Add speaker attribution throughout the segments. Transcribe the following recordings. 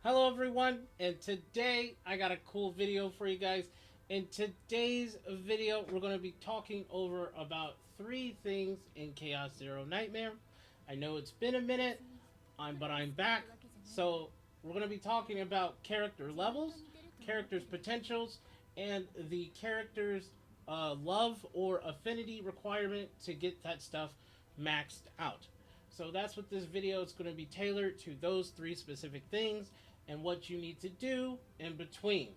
Speaker 1: Hello everyone, and today I got a cool video for you guys. In today's video, we're going to be talking over about 3 things in Chaos Zero Nightmare. I know it's been a minute, but I'm back. So we're going to be talking about character levels, characters' potentials, and the character's love or affinity requirement to get that stuff maxed out. So that's what this video is going to be tailored to, those 3 specific things and what you need to do in between.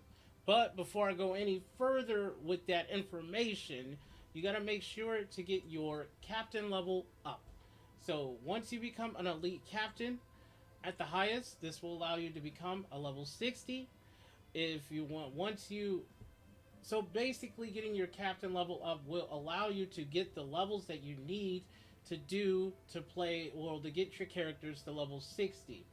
Speaker 1: But before I go any further with that information, you got to make sure to get your captain level up. So once you become an elite captain at the highest, this will allow you to become a level 60. If you want, once you so basically, getting your captain level up will allow you to get the levels that you need to play, or to get your characters to level 60.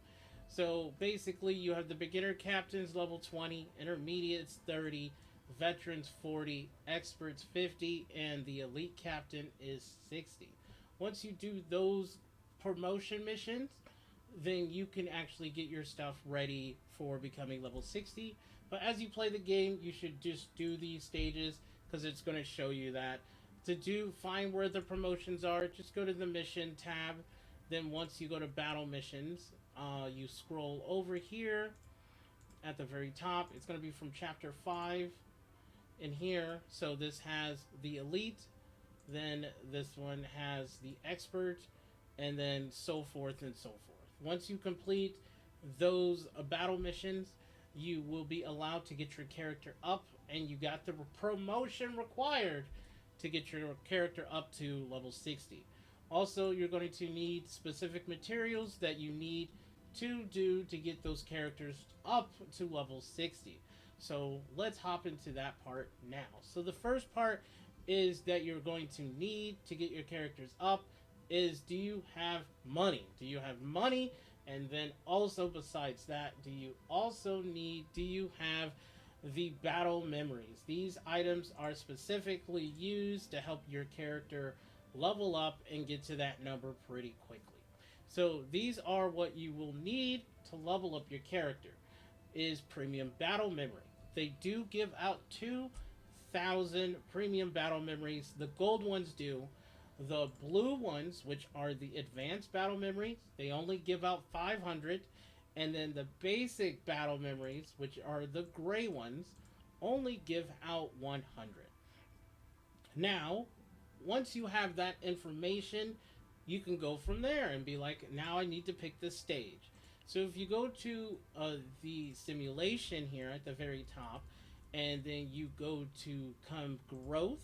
Speaker 1: So basically, you have the beginner captains level 20, intermediates 30, veterans 40, experts 50, and the elite captain is 60. Once you do those promotion missions, then you can actually get your stuff ready for becoming level 60. But as you play the game, you should just do these stages because it's going to show you that. Find where the promotions are, just go to the mission tab. Then once you go to battle missions, you scroll over here at the very top. It's going to be from chapter 5 in here. So this has the elite, then this one has the expert, and then so forth and so forth. Once you complete those battle missions, you will be allowed to get your character up, and you got the promotion required to get your character up to level 60. Also, you're going to need specific materials that you need to get those characters up to level 60. So let's hop into that part now. So the first part is that you're going to need to get your characters up is, do you have money? Do you have money? And then also, besides that, do you have the battle memories? These items are specifically used to help your character level up and get to that number pretty quickly. So these are what you will need to level up your character. Is premium battle memory. They do give out 2,000 premium battle memories. The gold ones do. The blue ones, which are the advanced battle memories, they only give out 500. And then the basic battle memories, which are the gray ones, only give out 100. Now, once you have that information, you can go from there and be like, now I need to pick this stage. So if you go to the simulation here at the very top, and then you go to growth,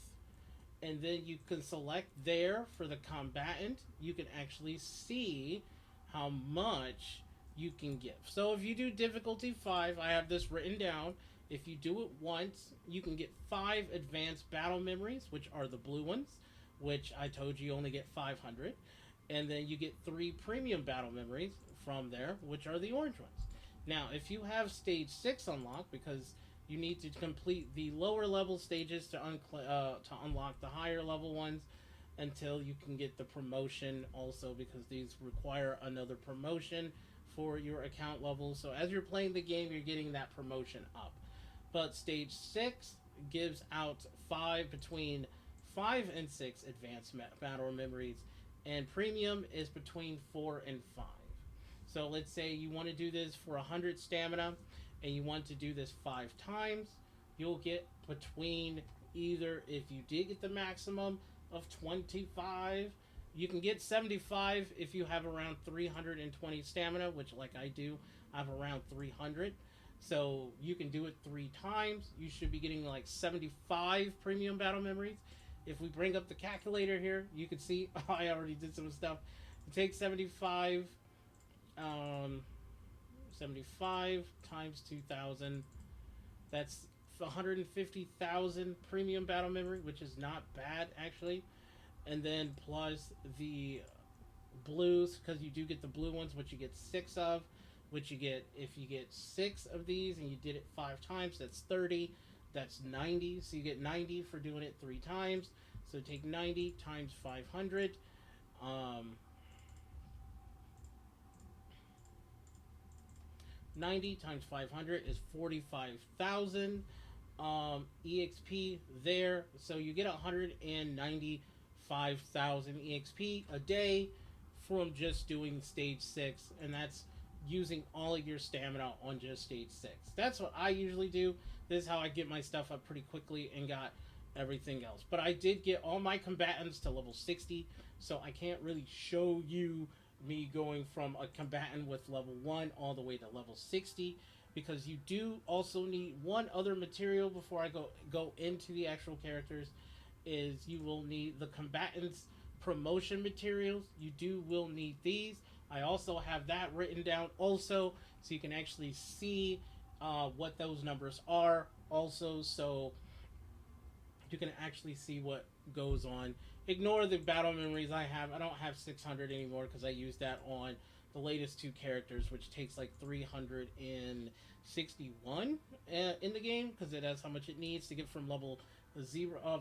Speaker 1: and then you can select there for the combatant, you can actually see how much you can give. So if you do difficulty 5, I have this written down. If you do it once, you can get 5 advanced battle memories, which are the blue ones, which I told you only get 500. And then you get 3 premium battle memories from there, which are the orange ones. Now, if you have stage 6 unlocked, because you need to complete the lower level stages to unlock the higher level ones until you can get the promotion also, because these require another promotion for your account level. So as you're playing the game, you're getting that promotion up. But stage 6 gives out between 5 and 6 advanced battle memories, and premium is between 4 and 5. So let's say you want to do this for 100 stamina and you want to do this 5 times, you'll get between, either, if you did get the maximum of 25, you can get 75 if you have around 320 stamina, which, like I do, I have around 300. So you can do it 3 times. You should be getting like 75 premium battle memories. If we bring up the calculator here, you can see I already did some stuff. Take 75, 75 times 2,000. That's 150,000 premium battle memory, which is not bad actually. And then plus the blues, because you do get the blue ones, which you get 6 of. Which you get, if you get 6 of these and you did it 5 times, that's 30. That's 90. So you get 90 for doing it 3 times. So take 90 times 500. 90 times 500 is 45,000 EXP there. So you get 195,000 EXP a day from just doing stage 6, and that's using all of your stamina on just stage 6. That's what I usually do. This is how I get my stuff up pretty quickly and got everything else. But I did get all my combatants to level 60, so I can't really show you me going from a combatant with level 1 all the way to level 60, because you do also need one other material before I go into the actual characters. Is you will need the combatants promotion materials. You do will need these. I also have that written down also, so you can actually see what those numbers are also, so you can actually see what goes on. Ignore the battle memories I have. I don't have 600 anymore because I used that on the latest two characters, which takes like 361 in the game, because it has how much it needs to get from level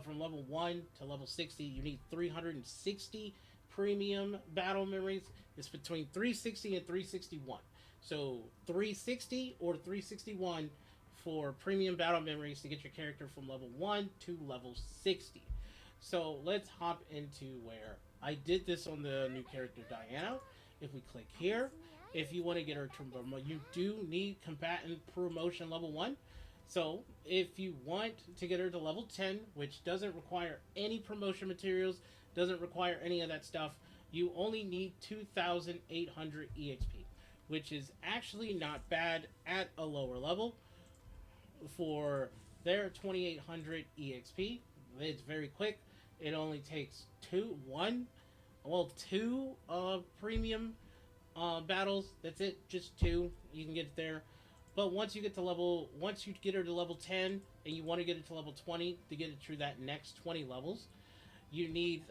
Speaker 1: from level 1 to level 60. You need 360 premium battle memories. It's between 360 and 361. So 360 or 361 for premium battle memories to get your character from level 1 to level 60. So let's hop into where I did this on the new character Diana. If we click here, if you want to get her to promote, you do need combatant promotion level 1. So if you want to get her to level 10, which doesn't require any promotion materials, doesn't require any of that stuff, you only need 2,800 EXP, which is actually not bad at a lower level. For their 2,800 EXP, it's very quick. It only takes two premium battles. That's it, just two. You can get there. But once you get her to level 10, and you want to get it to level 20 to get it through that next 20 levels, you need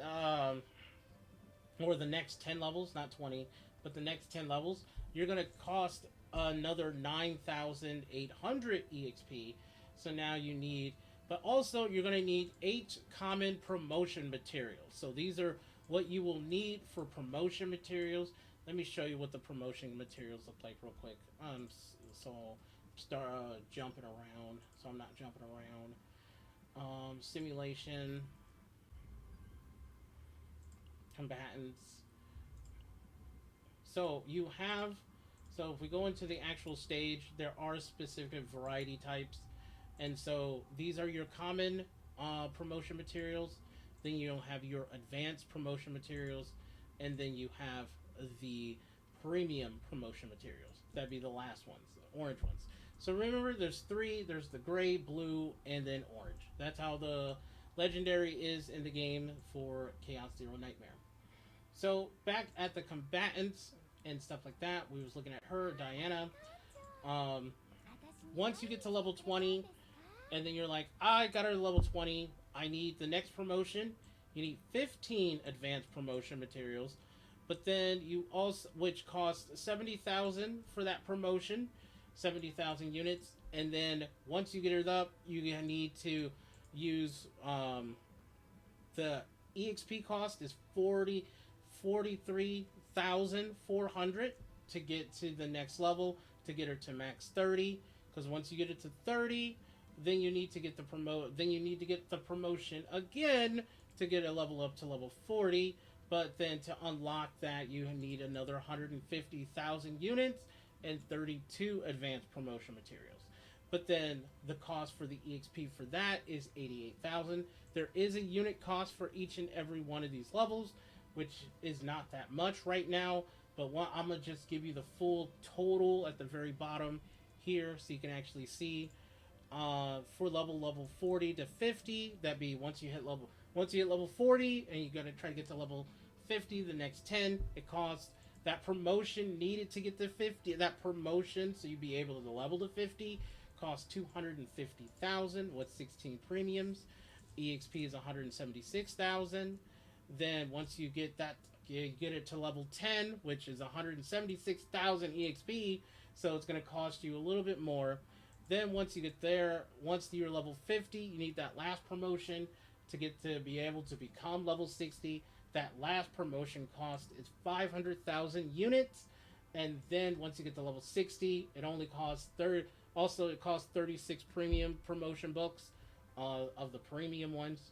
Speaker 1: or the next 10 levels, not 20, but the next 10 levels, you're going to cost another 9,800 EXP. So now you need, but also you're going to need 8 common promotion materials. So these are what you will need for promotion materials. Let me show you what the promotion materials look like real quick. So start jumping around. So I'm not jumping around. Simulation, combatants. So you have, so if we go into the actual stage, there are specific variety types. And so these are your common promotion materials. Then you'll have your advanced promotion materials. And then you have the premium promotion materials. That'd be the last ones, the orange ones. So remember, there's 3. There's the gray, blue, and then orange. That's how the legendary is in the game for Chaos Zero Nightmare. So back at the combatants and stuff like that, we was looking at her, Diana. Once you get to level 20, and then you're like, I got her to level 20, I need the next promotion. You need 15 advanced promotion materials, but then you also, which costs 70,000 for that promotion, 70,000 units, and then once you get it up, you need to use the EXP cost is 43,400 to get to the next level, to get her to max 30. Because once you get it to 30, then you need to get the promotion again to get a level up to level 40. But then to unlock that, you need another 150,000 units and 32 advanced promotion materials. But then the cost for the EXP for that is 88,000. There is a unit cost for each and every one of these levels, which is not that much right now. But I'm going to just give you the full total at the very bottom here so you can actually see. For level 40 to 50, that'd be once you hit level 40 and you got to try to get to level 50, the next 10, it costs that promotion needed to get to 50, that promotion so you'd be able to level to 50 costs 250,000 with 16 premiums. EXP is 176,000. Then once you get that, you get it to level 10, which is 176,000 EXP, so it's going to cost you a little bit more. Then once you get there, once you're level 50, you need that last promotion to get to be able to become level 60. That last promotion cost is 500,000 units. And then once you get to level 60, it only costs third. Also, it costs 36 premium promotion books, of the premium ones.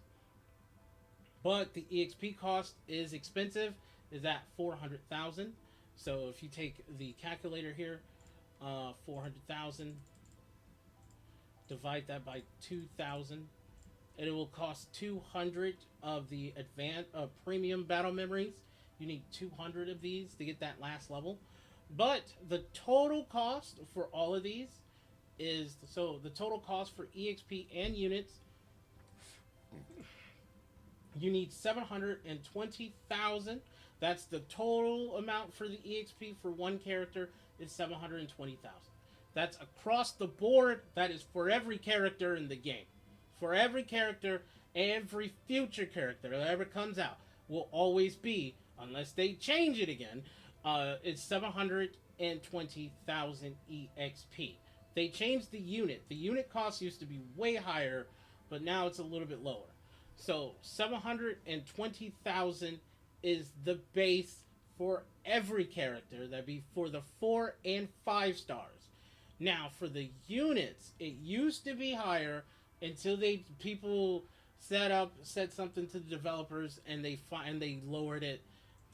Speaker 1: But the EXP cost is expensive. Is at 400,000. So if you take the calculator here, 400,000, divide that by 2,000, and it will cost 200 of the advanced premium battle memories. You need 200 of these to get that last level. But the total cost for all of these is, so the total cost for EXP and units, you need 720,000. That's the total amount for the EXP for one character is 720,000. That's across the board. That is for every character in the game. For every character, every future character that ever comes out will always be, unless they change it again, it's 720,000 EXP. They changed the unit. The unit cost used to be way higher, but now it's a little bit lower. So 720,000 is the base for every character. That'd be for the 4 and 5 stars. Now for the units, it used to be higher until people said something to the developers and they lowered it.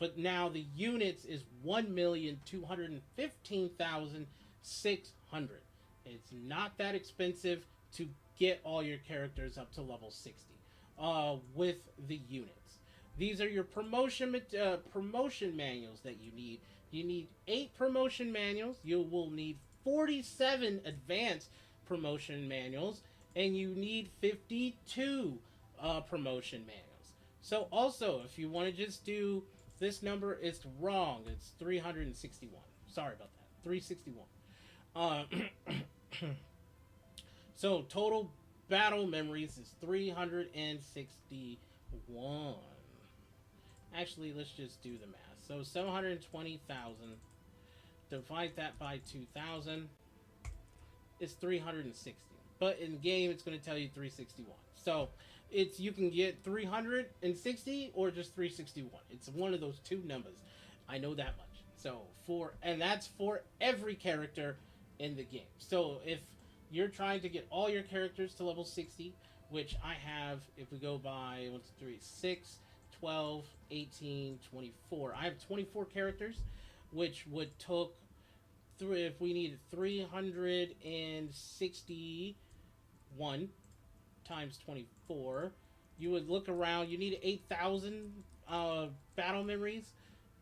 Speaker 1: But now the units is 1,215,600. It's not that expensive to get all your characters up to level 60 with the units. These are your promotion manuals that you need. You need 8 promotion manuals. You will need 47 advanced promotion manuals, and you need 52 promotion manuals. So also, if you want to just do this number, it's wrong. It's 361. Sorry about that. 361. So total battle memories is 361. Actually, let's just do the math. So 720,000, divide that by 2,000, is 360. But in game, it's going to tell you 361. So you can get 360 or just 361. It's one of those two numbers. I know that much. So and that's for every character in the game. So if you're trying to get all your characters to level 60, which I have, if we go by 1, 2, 3, 6, 12, 18, 24. I have 24 characters, which would took if we needed 361 times 24, you would look around. You need 8,000 battle memories,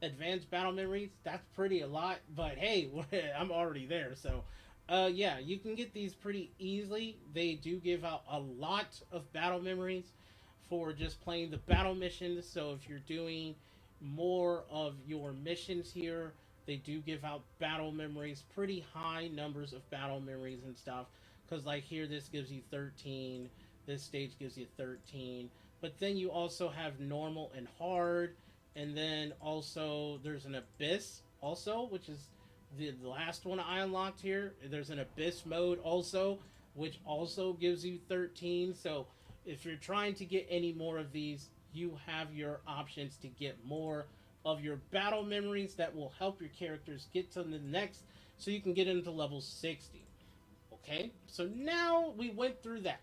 Speaker 1: advanced battle memories. That's pretty a lot, but hey, I'm already there. So, yeah, you can get these pretty easily. They do give out a lot of battle memories for just playing the battle missions. So if you're doing more of your missions here, they do give out battle memories, pretty high numbers of battle memories and stuff. Because like here, this gives you 13. This stage gives you 13. But then you also have normal and hard. And then also there's an abyss also, which is the last one I unlocked here. There's an abyss mode also, which also gives you 13. So if you're trying to get any more of these, you have your options to get more of your battle memories that will help your characters get to the next, so you can get into level 60. Okay, so now we went through that.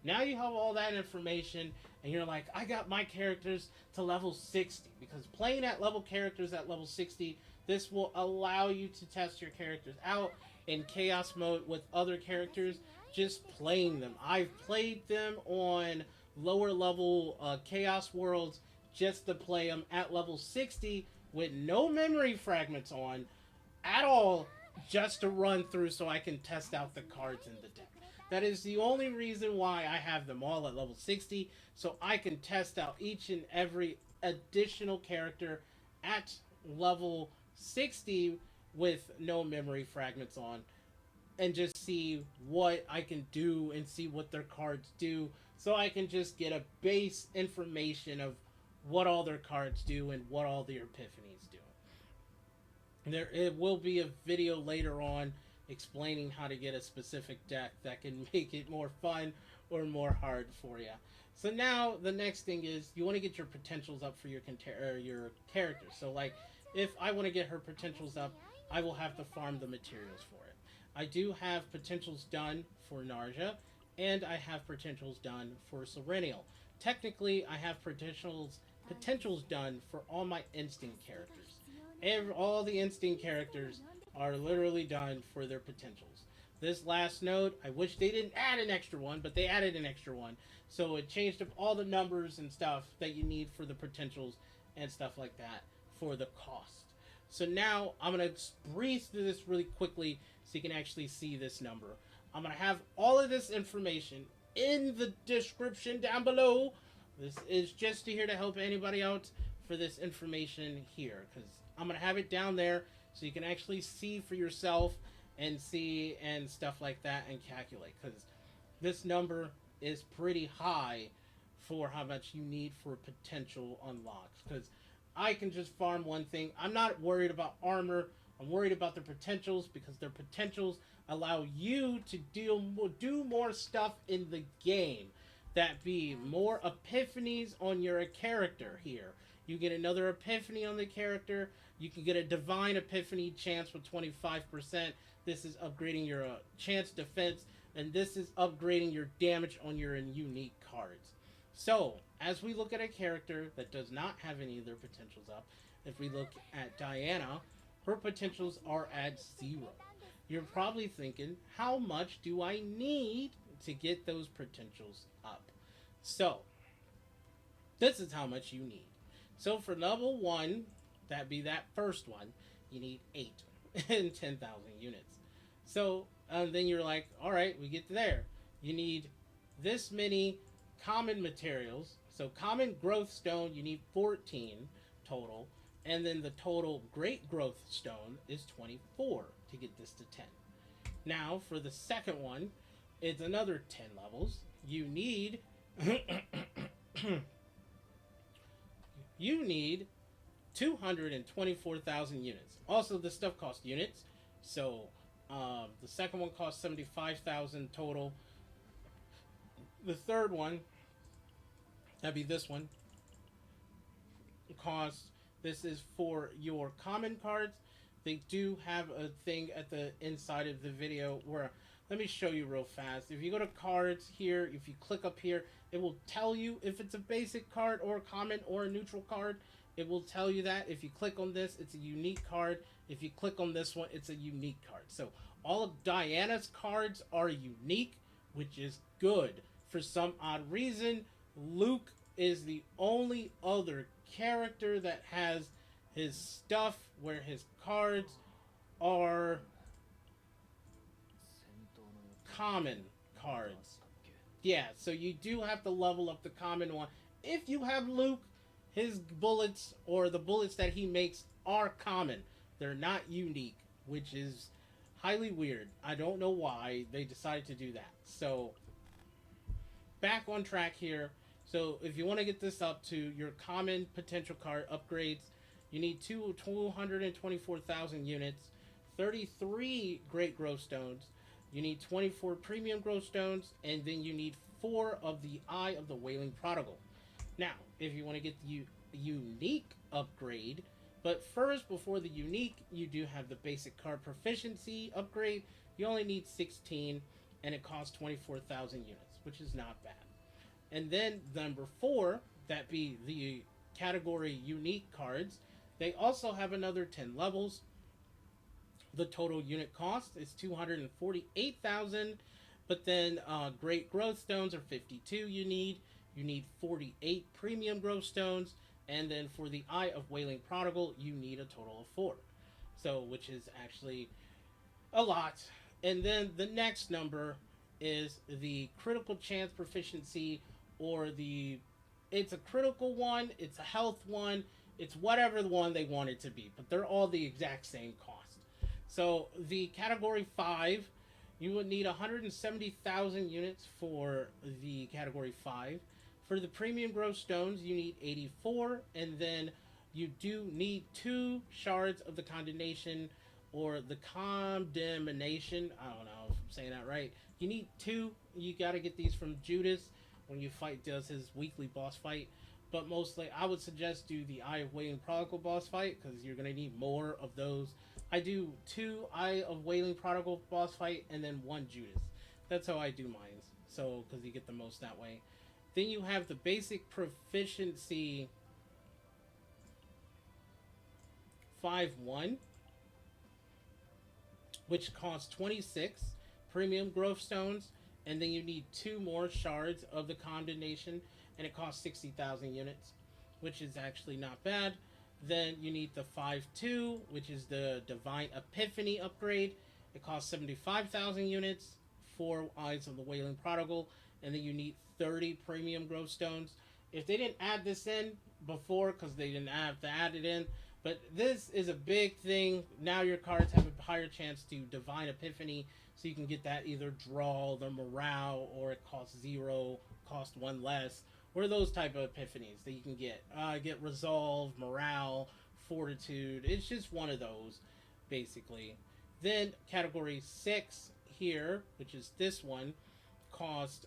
Speaker 1: Now you have all that information, and you're like, I got my characters to level 60. Because playing at level characters at level 60, this will allow you to test your characters out in chaos mode with other characters, just playing them. I've played them on lower level chaos worlds just to play them at level 60 with no memory fragments on at all, just to run through so I can test out the cards in the deck. That is the only reason why I have them all at level 60, so I can test out each and every additional character at level 60 with no memory fragments on, and just see what I can do and see what their cards do, so I can just get a base information of what all their cards do and what all their epiphanies do. It will be a video later on explaining how to get a specific deck that can make it more fun or more hard for you. So now the next thing is you want to get your potentials up for your character. So like if I want to get her potentials up, I will have to farm the materials for it. I do have potentials done for Narja, and I have potentials done for Serenial. Technically, I have potentials done for all my instinct characters. All the instinct characters are literally done for their potentials. This last node, I wish they didn't add an extra one, but they added an extra one. So it changed up all the numbers and stuff that you need for the potentials and stuff like that for the cost. So now I'm going to breeze through this really quickly so you can actually see this number. I'm going to have all of this information in the description down below. This is just here to help anybody out for this information here, because I'm going to have it down there so you can actually see for yourself and see and stuff like that and calculate, because this number is pretty high for how much you need for potential unlocks. Because I can just farm one thing. I'm not worried about armor. I'm worried about their potentials, because their potentials allow you to do more stuff in the game. That be more epiphanies on your character here. You get another epiphany on the character. You can get a divine epiphany chance with 25%. This is upgrading your chance defense, and this is upgrading your damage on your unique cards. So, as we look at a character that does not have any of their potentials up, if we look at Diana, her potentials are at 0. You're probably thinking, how much do I need to get those potentials up? So, this is how much you need. So for level 1, that be that first one, you need 8 and 10,000 units. So then you're like, alright, we get there. You need this many common materials. So common growth stone, you need 14 total. And then the total great growth stone is 24 to get this to 10. Now for the second one, it's another 10 levels. You need you need 224,000 units. Also, this stuff costs units. So the second one costs 75,000 total. The third one, that'd be this one, costs, this is for your common cards. They do have a thing at the inside of the video where, let me show you real fast. If you go to cards here, if you click up here, it will tell you if it's a basic card or a common or a neutral card. It will tell you that. If you click on this, it's a unique card. If you click on this one, it's a unique card. So all of Diana's cards are unique, which is good. For some odd reason, Luke is the only other character that has his stuff where his cards are common cards. Yeah, so you do have to level up the common one. If you have Luke, his bullets or the bullets that he makes are common. They're not unique, which is highly weird. I don't know why they decided to do that. So, back on track here. So, if you want to get this up to your common potential card upgrades, you need 224,000 units, 33 great growth stones, you need 24 premium growth stones, and then you need 4 of the Eye of the Wailing Prodigal. Now, if you want to get the unique upgrade, but first, before the unique, you do have the basic card proficiency upgrade. You only need 16, and it costs 24,000 units, which is not bad. And then number 4, that be the category unique cards. They also have another 10 levels. The total unit cost is 248,000, but then great growth stones are 52 you need. You need 48 premium growth stones, and then for the Eye of Wailing Prodigal, you need a total of 4. So, which is actually a lot. And then the next number is the critical chance proficiency, or it's a critical one, it's a health one, it's whatever the one they want it to be, but they're all the exact same cost. So the category 5, you would need 170,000 units for the category 5. For the premium growth stones, you need 84, and then you do need 2 shards of the condemnation, or the condemnation. I don't know if I'm saying that right. You need 2. You got to get these from Judas when you does his weekly boss fight. But mostly, I would suggest do the Eye of Wailing Prodigal boss fight, because you're going to need more of those I do 2 Eye of Wailing Prodigal boss fight and then 1 Judas. That's how I do mine. So, because you get the most that way. Then you have the basic proficiency 5-1, which costs 26 premium growth stones, and then you need 2 more shards of the condemnation, and it costs 60,000 units, which is actually not bad. Then you need the 5-2, which is the Divine Epiphany upgrade. It costs 75,000 units, 4 Eyes of the Wailing Prodigal, and then you need 30 premium growth stones. If they didn't add this in before, because they didn't have to add it in, but this is a big thing. Now your cards have a higher chance to Divine Epiphany, so you can get that either draw, the morale, or it costs 0, cost 1 less, or those type of epiphanies that you can get. Get resolve, morale, fortitude. It's just one of those, basically. Then category 6 here, which is this one, cost.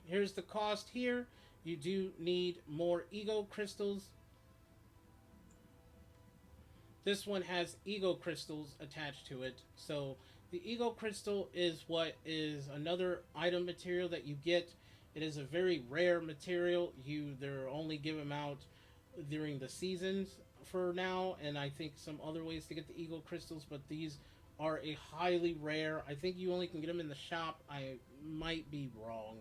Speaker 1: Here's the cost here. You do need more ego crystals. This one has ego crystals attached to it. So the ego crystal is what is another item material that you get. It is a very rare material. They're only give them out during the seasons for now, and I think some other ways to get the ego crystals, but these are a highly rare. I think you only can get them in the shop. I might be wrong.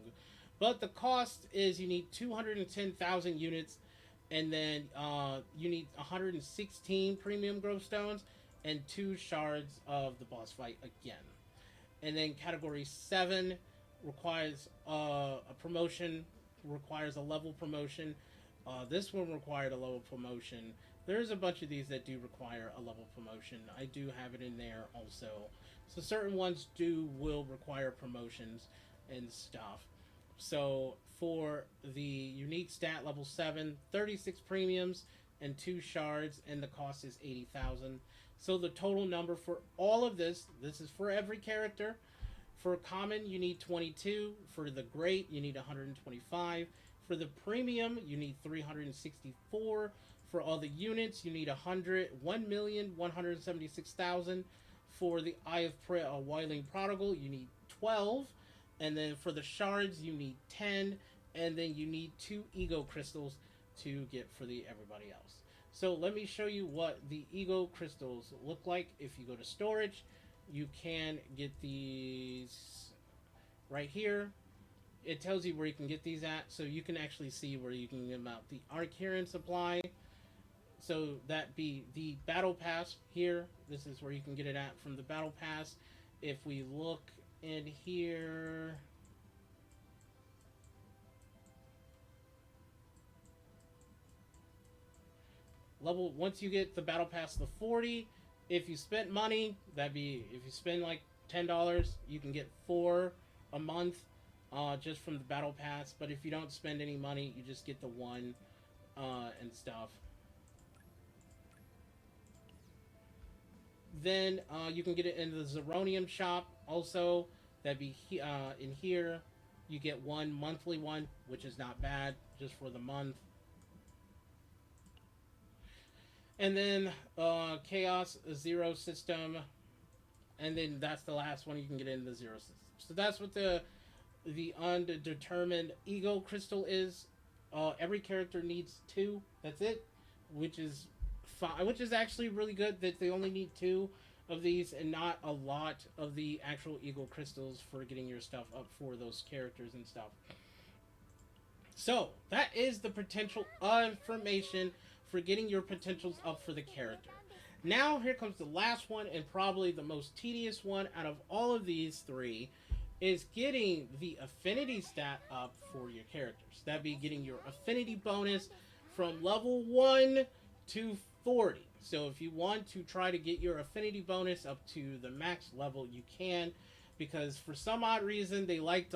Speaker 1: But the cost is you need 210,000 units, and then you need 116 premium growth stones and 2 shards of the boss fight again. And then category 7 requires a promotion, requires a level promotion. This one required a level promotion. There's a bunch of these that do require a level promotion. I do have it in there also. So certain ones will require promotions and stuff. So for the unique stat level 7, 36 premiums and 2 shards, and the cost is 80,000. So the total number for all of this is for every character. For common, you need 22. For the great, you need 125. For the premium, you need 364. For all the units, you need 1,176,000. For the Eye of Wailing Prodigal, you need 12. And then for the shards, you need 10. And then you need 2 ego crystals to get for the everybody else. So let me show you what the ego crystals look like. If you go to storage, you can get these right here. It tells you where you can get these at, so you can actually see where you can get them out. The Arcurian supply, so that be the battle pass here. This is where you can get it at from the battle pass. If we look in here, once you get the battle pass the 40, if you spent money, if you spend like $10, you can get 4 a month just from the battle pass. But if you don't spend any money, you just get the 1 and stuff. Then you can get it in the Zeronium shop also. That'd be in here. You get 1 monthly one, which is not bad, just for the month. And then Chaos Zero system, and then that's the last one you can get in the Zero system. So that's what the undetermined ego crystal is. Every character needs 2. That's it, which is fine. Which is actually really good that they only need 2 of these and not a lot of the actual ego crystals for getting your stuff up for those characters and stuff. So that is the potential information for getting your potentials up for the character. Now here comes the last one, and probably the most tedious one out of all of these 3, is getting the affinity stat up for your characters. That'd be getting your affinity bonus from level 1 to 40. So if you want to try to get your affinity bonus up to the max level, you can, because for some odd reason they locked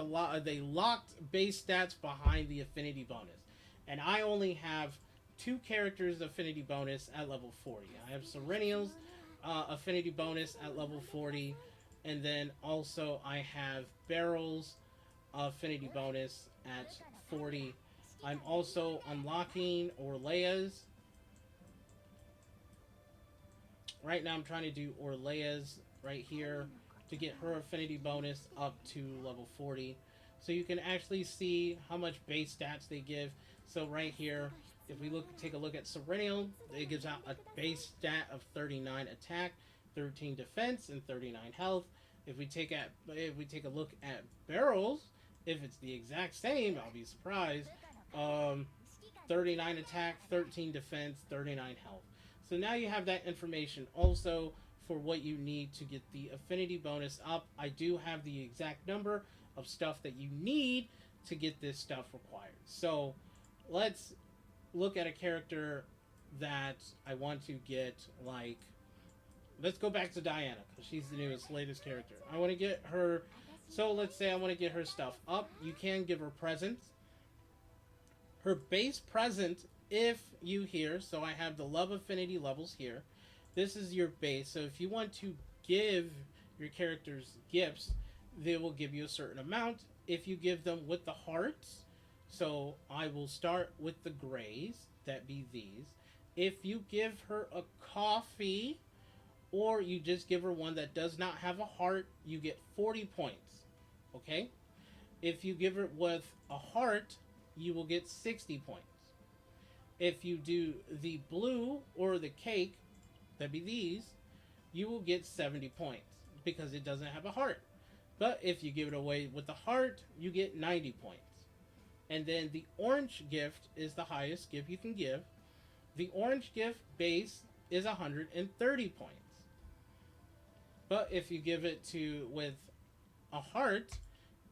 Speaker 1: base stats behind the affinity bonus, and I only have 2 characters affinity bonus at level 40. I have Serenial's affinity bonus at level 40, and then also I have Barrel's affinity bonus at 40. I'm also unlocking Orlea's right now I'm trying to do Orlea's right here to get her affinity bonus up to level 40. So you can actually see how much base stats they give. So right here, if we take a look at Serennial, it gives out a base stat of 39 attack, 13 defense, and 39 health. If we take a look at Barrels, if it's the exact same, I'll be surprised. 39 attack, 13 defense, 39 health. So now you have that information also for what you need to get the affinity bonus up. I do have the exact number of stuff that you need to get this stuff required. So let's look at a character that I want to get, like, let's go back to Diana, because she's the latest character. I want to get her, so let's say I want to get her stuff up. You can give her presents. Her base present, if you here, so I have the love affinity levels here. This is your base. So if you want to give your characters gifts, they will give you a certain amount. If you give them with the hearts, so I will start with the grays, that be these. If you give her a coffee, or you just give her one that does not have a heart, you get 40 points. Okay? If you give her with a heart, you will get 60 points. If you do the blue or the cake, that be these, you will get 70 points because it doesn't have a heart. But if you give it away with the heart, you get 90 points. And then the orange gift is the highest gift you can give. The orange gift base is 130 points. But if you give it with a heart,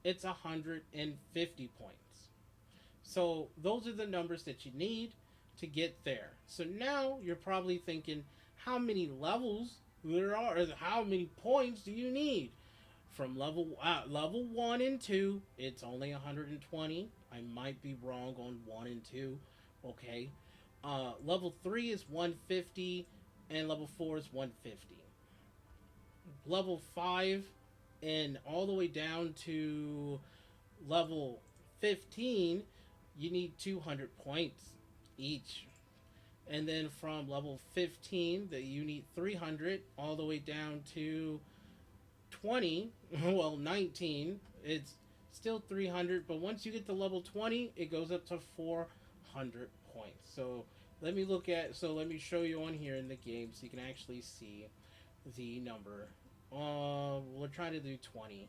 Speaker 1: it's 150 points. So those are the numbers that you need to get there. So now you're probably thinking, how many levels there are? How many points do you need? From level 1 and 2, it's only 120. I might be wrong on 1 and 2. Okay. Level 3 is 150, and level 4 is 150. Level 5 and all the way down to level 15, you need 200 points each. And then from level 15, you need 300 all the way down to 20, well, 19, it's still 300, but once you get to level 20, it goes up to 400 points. So let me show you on here in the game so you can actually see the number. We're trying to do 20.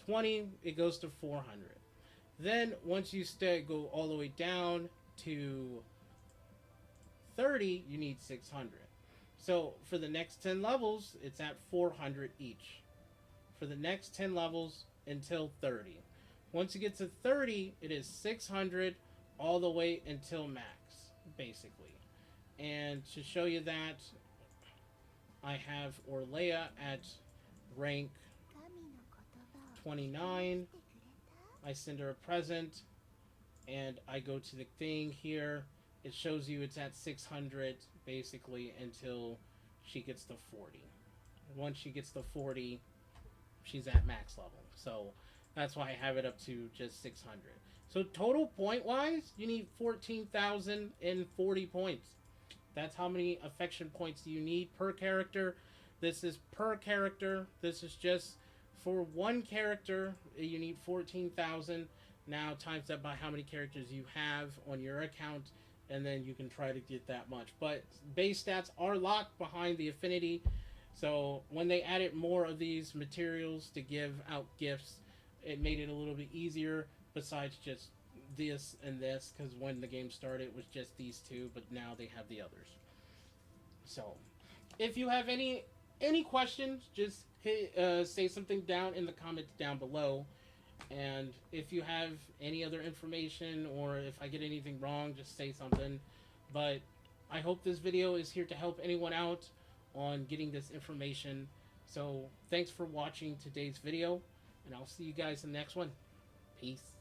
Speaker 1: 20, it goes to 400. Then once you go all the way down to 30, you need 600. So for the next 10 levels, it's at 400 each. For the next 10 levels until 30. Once you get to 30, it is 600 all the way until max, basically. And to show you that, I have Orlea at rank 29. I send her a present, and I go to the thing here. It shows you it's at 600 basically until she gets to 40. Once she gets to 40, she's at max level. So that's why I have it up to just 600. So total point wise, you need 14,040 points. That's how many affection points you need per character. This is per character. This is just for one character. You need 14,000. Now times that by how many characters you have on your account, and then you can try to get that much. But base stats are locked behind the affinity. So when they added more of these materials to give out gifts, it made it a little bit easier besides just this and this, because when the game started it was just these two, but now they have the others. So if you have any questions, just say something down in the comments down below. And if you have any other information, or if I get anything wrong, just say something. But I hope this video is here to help anyone out on getting this information. So thanks for watching today's video, and I'll see you guys in the next one. Peace.